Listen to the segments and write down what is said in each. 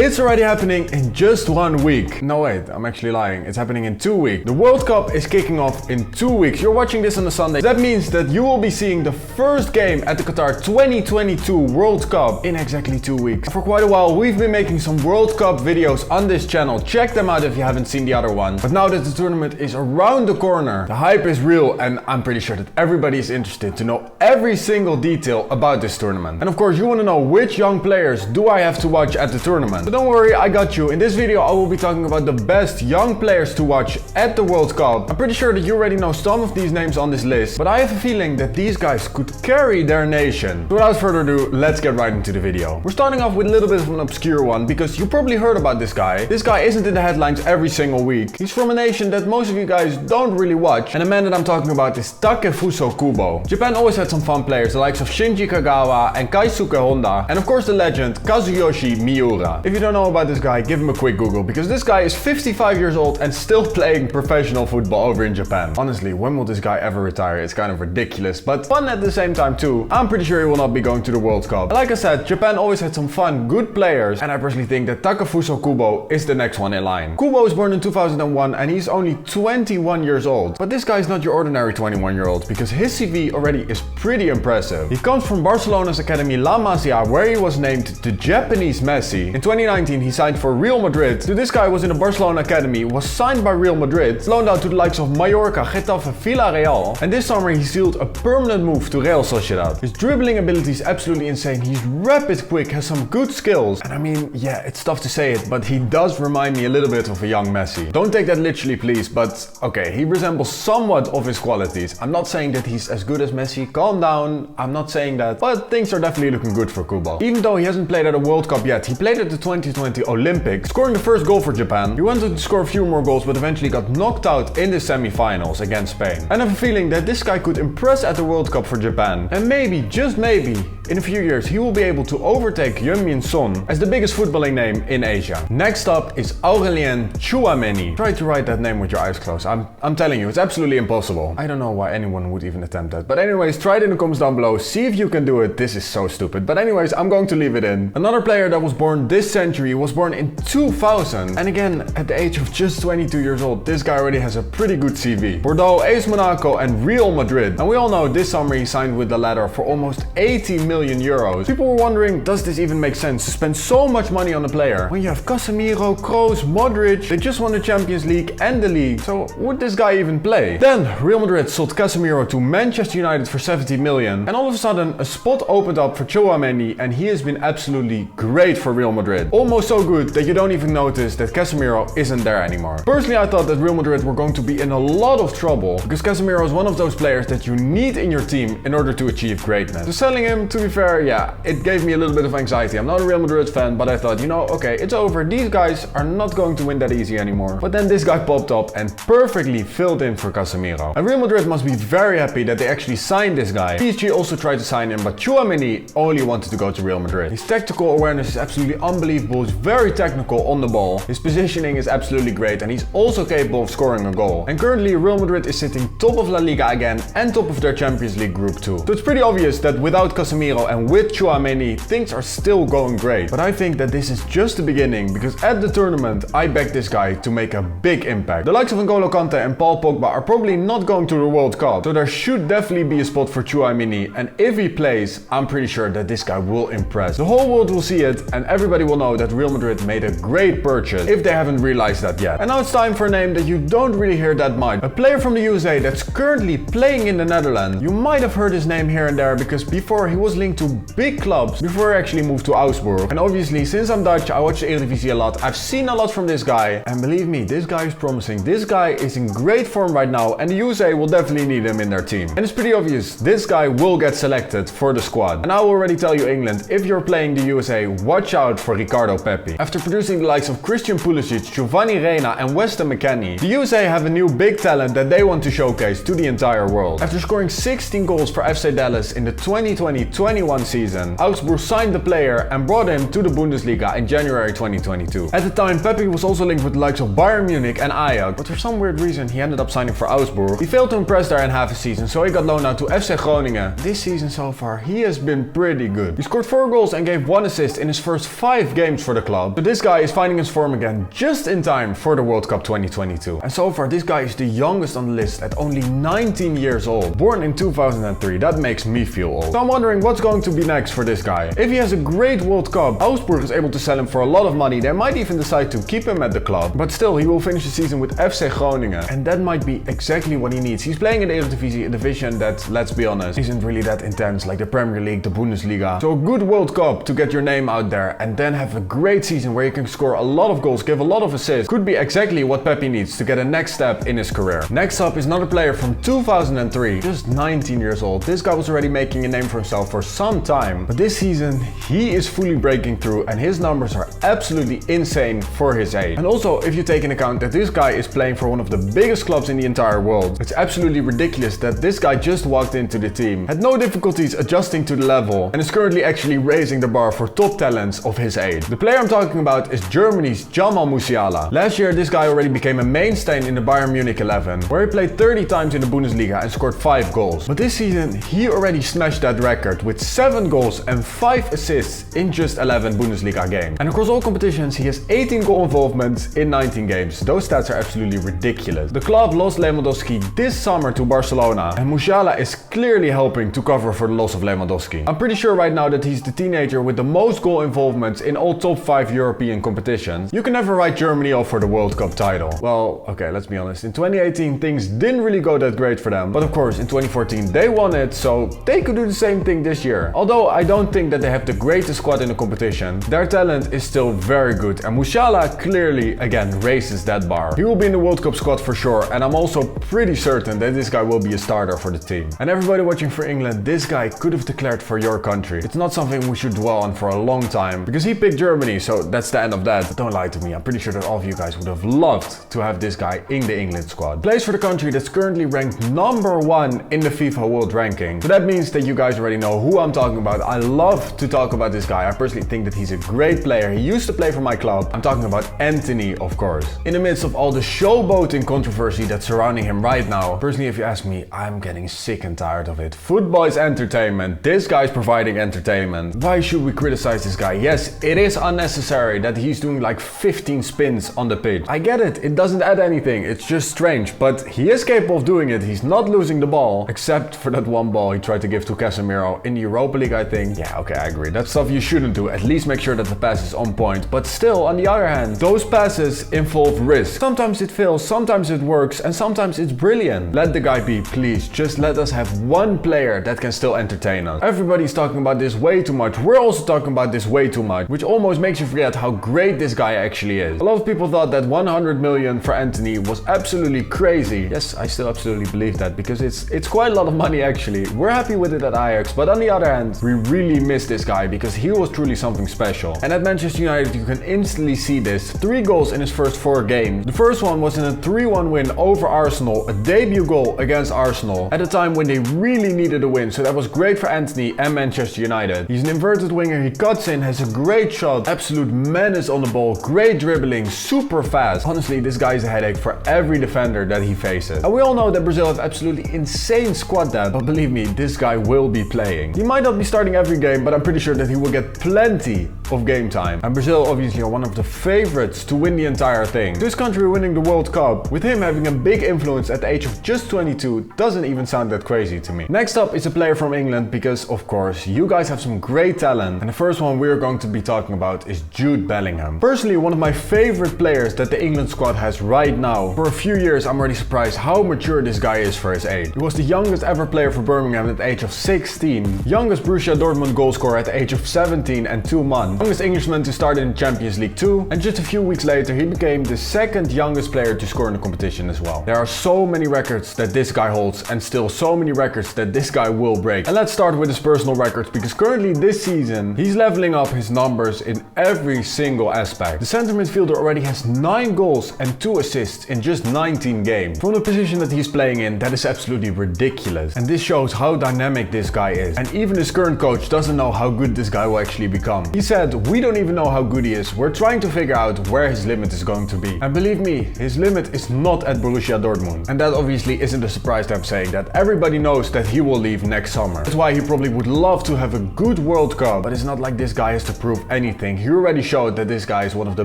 It's already happening in just 1 week. No wait, I'm actually lying. It's happening in 2 weeks. The World Cup is kicking off in 2 weeks. You're watching this on a Sunday. That means that you will be seeing the first game at the Qatar 2022 World Cup in exactly 2 weeks. For quite a while we've been making some World Cup videos on this channel. Check them out if you haven't seen the other one. But now that the tournament is around the corner, the hype is real and I'm pretty sure that everybody is interested to know every single detail about this tournament. And of course you want to know which young players do I have to watch at the tournament. But don't worry, I got you. In this video I will be talking about the best young players to watch at the World Cup. I'm pretty sure that you already know some of these names on this list, but I have a feeling that these guys could carry their nation. So without further ado, let's get right into the video. We're starting off with a little bit of an obscure one because you probably heard about this guy. This guy isn't in the headlines every single week. He's from a nation that most of you guys don't really watch, and the man that I'm talking about is Taka Fuso Kubo. Japan always had some fun players, the likes of Shinji Kagawa and Keisuke Honda, and of course the legend Kazuyoshi Miura. If you don't know about this guy, give him a quick Google because this guy is 55 years old and still playing professional football over in Japan. Honestly, when will this guy ever retire? It's kind of ridiculous, but fun at the same time too. I'm pretty sure he will not be going to the World Cup. Like I said, Japan always had some fun, good players, and I personally think that Taka Fuso Kubo is the next one in line. Kubo was born in 2001 and he's only 21 years old. But this guy is not your ordinary 21-year-old because his CV already is pretty impressive. He comes from Barcelona's academy La Masia, where he was named the Japanese Messi. In 2019 he signed for Real Madrid. So this guy was in the Barcelona academy, was signed by Real Madrid, loaned out to the likes of Mallorca, Getafe, Villarreal, and this summer he sealed a permanent move to Real Sociedad. His dribbling ability is absolutely insane. He's rapid, quick, has some good skills, and I mean, yeah, it's tough to say it, but he does remind me a little bit of a young Messi. Don't take that literally, please, but okay, he resembles somewhat of his qualities. I'm not saying that he's as good as Messi, calm down, I'm not saying that, but things are definitely looking good for Kubo. Even though he hasn't played at a World Cup yet, he played at the 2020 Olympics, scoring the first goal for Japan. He wanted to score a few more goals, but eventually got knocked out in the semi-finals against Spain. I have a feeling that this guy could impress at the World Cup for Japan, and maybe, just maybe, in a few years he will be able to overtake Heung-min Son as the biggest footballing name in Asia. Next up is Aurelien Tchouameni. Try to write that name with your eyes closed. I'm telling you, it's absolutely impossible. I don't know why anyone would even attempt that. But anyways, try it in the comments down below. See if you can do it. This is so stupid. But anyways, I'm going to leave it in. Another player that was born this century was born in 2000. And again, at the age of just 22 years old, this guy already has a pretty good CV. Bordeaux, AS Monaco and Real Madrid. And we all know this summer he signed with the latter for almost 80 million euros. People were wondering, does this even make sense to spend so much money on a player when you have Casemiro, Kroos, Modric? They just won the Champions League and the league, so would this guy even play? Then Real Madrid sold Casemiro to Manchester United for 70 million, and all of a sudden a spot opened up for Tchouameni, and he has been absolutely great for Real Madrid. Almost so good that you don't even notice that Casemiro isn't there anymore. Personally, I thought that Real Madrid were going to be in a lot of trouble because Casemiro is one of those players that you need in your team in order to achieve greatness. So selling him, to be fair, yeah, it gave me a little bit of anxiety. I'm not a Real Madrid fan, but I thought, you know, okay, it's over. These guys are not going to win that easy anymore. But then this guy popped up and perfectly filled in for Casemiro. And Real Madrid must be very happy that they actually signed this guy. PSG also tried to sign him, but Tchouameni only wanted to go to Real Madrid. His tactical awareness is absolutely unbelievable. He's very technical on the ball. His positioning is absolutely great, and he's also capable of scoring a goal. And currently Real Madrid is sitting top of La Liga again and top of their Champions League group too. So it's pretty obvious that without Casemiro and with Tchouameni, things are still going great. But I think that this is just the beginning because at the tournament I back this guy to make a big impact. The likes of N'Golo Kante and Paul Pogba are probably not going to the World Cup, so there should definitely be a spot for Tchouameni, and if he plays, I'm pretty sure that this guy will impress. The whole world will see it and everybody will know that Real Madrid made a great purchase if they haven't realized that yet. And now it's time for a name that you don't really hear that much. A player from the USA that's currently playing in the Netherlands. You might have heard his name here and there because before he was linked to big clubs before he actually moved to Augsburg. And obviously since I'm Dutch, I watch the Eredivisie a lot. I've seen a lot from this guy, and believe me, this guy is promising. This guy is in great form right now, and the USA will definitely need him in their team. And it's pretty obvious, this guy will get selected for the squad. And I will already tell you, England, if you're playing the USA, watch out for Ricardo Pepi. After producing the likes of Christian Pulisic, Giovanni Reina and Weston McKennie, the USA have a new big talent that they want to showcase to the entire world. After scoring 16 goals for FC Dallas in the 2020-21 2021 season, Augsburg signed the player and brought him to the Bundesliga in January 2022. At the time, Pepi was also linked with the likes of Bayern Munich and Ajax, but for some weird reason he ended up signing for Augsburg. He failed to impress there in half a season, so he got loaned out to FC Groningen. This season so far, he has been pretty good. He scored 4 goals and gave 1 assist in his first 5 games for the club. So this guy is finding his form again just in time for the World Cup 2022. And so far, this guy is the youngest on the list at only 19 years old. Born in 2003, that makes me feel old. So I'm wondering what's going to be next for this guy. If he has a great World Cup, Augsburg is able to sell him for a lot of money. They might even decide to keep him at the club. But still, he will finish the season with FC Groningen. And that might be exactly what he needs. He's playing in the Eredivisie, a division that, let's be honest, isn't really that intense like the Premier League, the Bundesliga. So a good World Cup to get your name out there and then have a great season where you can score a lot of goals, give a lot of assists, could be exactly what Pepi needs to get a next step in his career. Next up is another player from 2003, just 19 years old. This guy was already making a name for himself for some time, but this season he is fully breaking through and his numbers are absolutely insane for his age. And also, if you take into account that this guy is playing for one of the biggest clubs in the entire world, it's absolutely ridiculous that this guy just walked into the team, had no difficulties adjusting to the level, and is currently actually raising the bar for top talents of his age. The player I'm talking about is Germany's Jamal Musiala. Last year, this guy already became a mainstay in the Bayern Munich 11, where he played 30 times in the Bundesliga and scored 5 goals. But this season, he already smashed that record with 7 goals and 5 assists in just 11 Bundesliga games. And across all competitions, he has 18 goal involvements in 19 games. Those stats are absolutely ridiculous. The club lost Lewandowski this summer to Barcelona, and Musiala is clearly helping to cover for the loss of Lewandowski. I'm pretty sure right now that he's the teenager with the most goal involvements in all top 5 European competitions. You can never write Germany off for the World Cup title. Well, okay, let's be honest. In 2018, things didn't really go that great for them. But of course, in 2014, they won it, so they could do the same thing this year. Although I don't think that they have the greatest squad in the competition, their talent is still very good. And Musiala clearly, again, raises that bar. He will be in the World Cup squad for sure. And I'm also pretty certain that this guy will be a starter for the team. And everybody watching for England, this guy could have declared for your country. It's not something we should dwell on for a long time, because he picked Germany, so that's the end of that. But don't lie to me, I'm pretty sure that all of you guys would have loved to have this guy in the England squad. Plays for the country that's currently ranked #1 in the FIFA World Ranking. So that means that you guys already know who I'm talking about. I love to talk about this guy. I personally think that he's a great player. He used to play for my club. I'm talking about Antony, of course. In the midst of all the showboating controversy that's surrounding him right now, personally, if you ask me, I'm getting sick and tired of it. Football is entertainment. This guy's providing entertainment. Why should we criticize this guy? Yes, it is unnecessary that he's doing like 15 spins on the pitch. I get it. It doesn't add anything. It's just strange, but he is capable of doing it. He's not losing the ball, except for that one ball he tried to give to Casemiro in the Europa League, I think. Yeah, okay, I agree. That's stuff you shouldn't do. At least make sure that the pass is on point. But still, on the other hand, those passes involve risk. Sometimes it fails, sometimes it works, and sometimes it's brilliant. Let the guy be, please. Just let us have one player that can still entertain us. Everybody's talking about this way too much. We're also talking about this way too much, which almost makes you forget how great this guy actually is. A lot of people thought that 100 million for Antony was absolutely crazy. Yes, I still absolutely believe that, because it's quite a lot of money actually. We're happy with it at Ajax, but on the other hand, we really miss this guy because he was truly something special. And at Manchester United, you can instantly see this. 3 goals in his first 4 games. The first one was in a 3-1 win over Arsenal, a debut goal against Arsenal at a time when they really needed a win. So that was great for Antony and Manchester United. He's an inverted winger, he cuts in, has a great shot, absolute menace on the ball, great dribbling, super fast. Honestly, this guy is a headache for every defender that he faces. And we all know that Brazil have absolutely insane squad depth, but believe me, this guy will be playing. He might not be starting every game, but I'm pretty sure that he will get plenty of game time. And Brazil obviously are one of the favorites to win the entire thing. This country winning the World Cup, with him having a big influence at the age of just 22, doesn't even sound that crazy to me. Next up is a player from England, because of course, you guys have some great talent. And the first one we're going to be talking about is Jude Bellingham. Personally, one of my favorite players that the England squad has right now. For a few years, I'm already surprised how mature this guy is for his age. He was the youngest ever player for Birmingham at the age of 16, youngest Borussia Dortmund goal scorer at the age of 17 and 2 months, youngest Englishman to start in the Champions League too, and just a few weeks later he became the second youngest player to score in the competition as well. There are so many records that this guy holds and still so many records that this guy will break. And let's start with his personal records, because currently this season he's leveling up his numbers in every single aspect. The center midfielder already has 9 goals and 2 assists in just 19 games. From the position that he's playing in, that is absolutely ridiculous. And this shows how dynamic this guy is. And even his current coach doesn't know how good this guy will actually become. He said, "We don't even know how good he is. We're trying to figure out where his limit is going to be." And believe me, his limit is not at Borussia Dortmund. And that obviously isn't a surprise that I'm saying that. Everybody knows that he will leave next summer. That's why he probably would love to have a good World Cup, but it's not like this guy has to prove anything. He already showed that this guy is one of the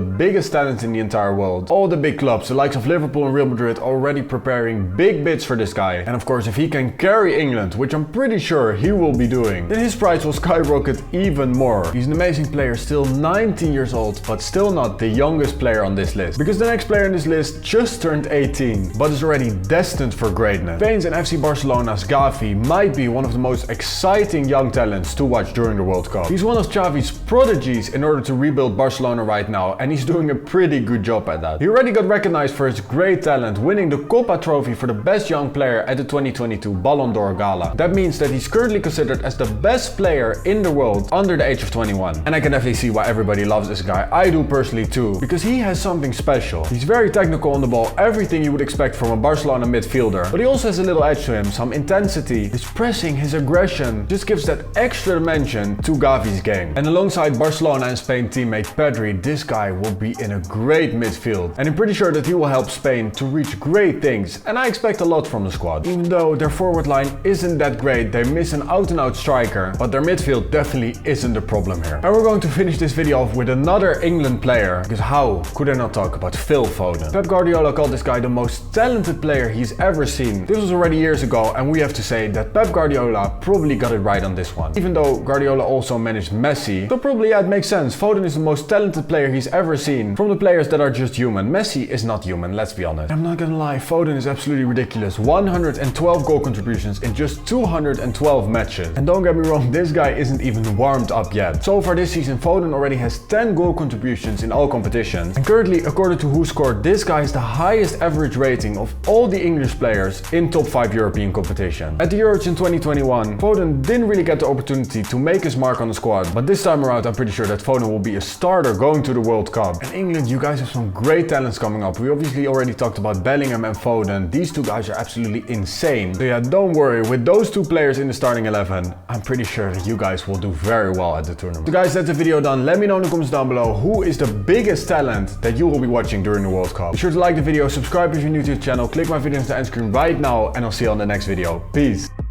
biggest talents in the entire world. All the big clubs, the likes of Liverpool and Real Madrid, are already preparing big bids for this guy. And of course, if he can carry England, which I'm pretty sure he will be doing, then his price will skyrocket even more. He's an amazing player, still 19 years old, but still not the youngest player on this list. Because the next player on this list just turned 18, but is already destined for greatness. Spain's and FC Barcelona's Gavi might be one of the most exciting young talents to watch during the World Cup. He's one of Xavi's prodigies in order to rebuild Barcelona right now, and he's doing a pretty good job at that. He already got recognized for his great talent, winning the Copa trophy for the best young player at the 2022 Ballon d'Or Gala. That means that he's currently considered as the best player in the world under the age of 21. And I can definitely see why everybody loves this guy. I do personally too, because he has something special. He's very technical on the ball, everything you would expect from a Barcelona midfielder, but he also has a little edge to him, some intensity. His pressing, his aggression just gives that extra dimension to Gavi's game. And alongside Barcelona and Spain teammate Pedri, this guy will be in a great midfield. And I'm pretty sure that he will help Spain to reach great things, and I expect a lot from the squad. Even though their forward line isn't that great, they miss an out-and-out striker, but their midfield definitely isn't the problem here. And we're going to finish this video off with another England player, because how could I not talk about Phil Foden? Pep Guardiola called this guy the most talented player he's ever seen. This was already years ago, and we have to say that Pep Guardiola probably got it right on this one. Even though Guardiola also managed Messi, so probably yeah, it makes sense. Foden is the most talented player he's ever seen from the players that are just human. Messi is not human, let's be honest. I'm not gonna lie, Foden is absolutely ridiculous. 112 goal contributions in just 212 matches. And don't get me wrong, this guy isn't even warmed up yet. So far this season, Foden already has 10 goal contributions in all competitions. And currently, according to WhoScored, this guy has the highest average rating of all the English players in top 5 European competition. At the Euros in 2021, Foden didn't really get the opportunity to make his mark on the squad, but this time around I'm pretty sure that Foden will be a starter going to the World Cup. And England, you guys have some great talents coming up. We obviously already talked about Bellingham and Foden. These two guys are absolutely insane. So yeah, don't worry, with those two players in the starting 11, I'm pretty sure that you guys will do very well at the tournament. So guys, that's the video done. Let me know in the comments down below who is the biggest talent that you will be watching during the World Cup. Be sure to like the video, subscribe if you're new to the channel, click my video on the end screen right now, and I'll see you on the next video. Peace!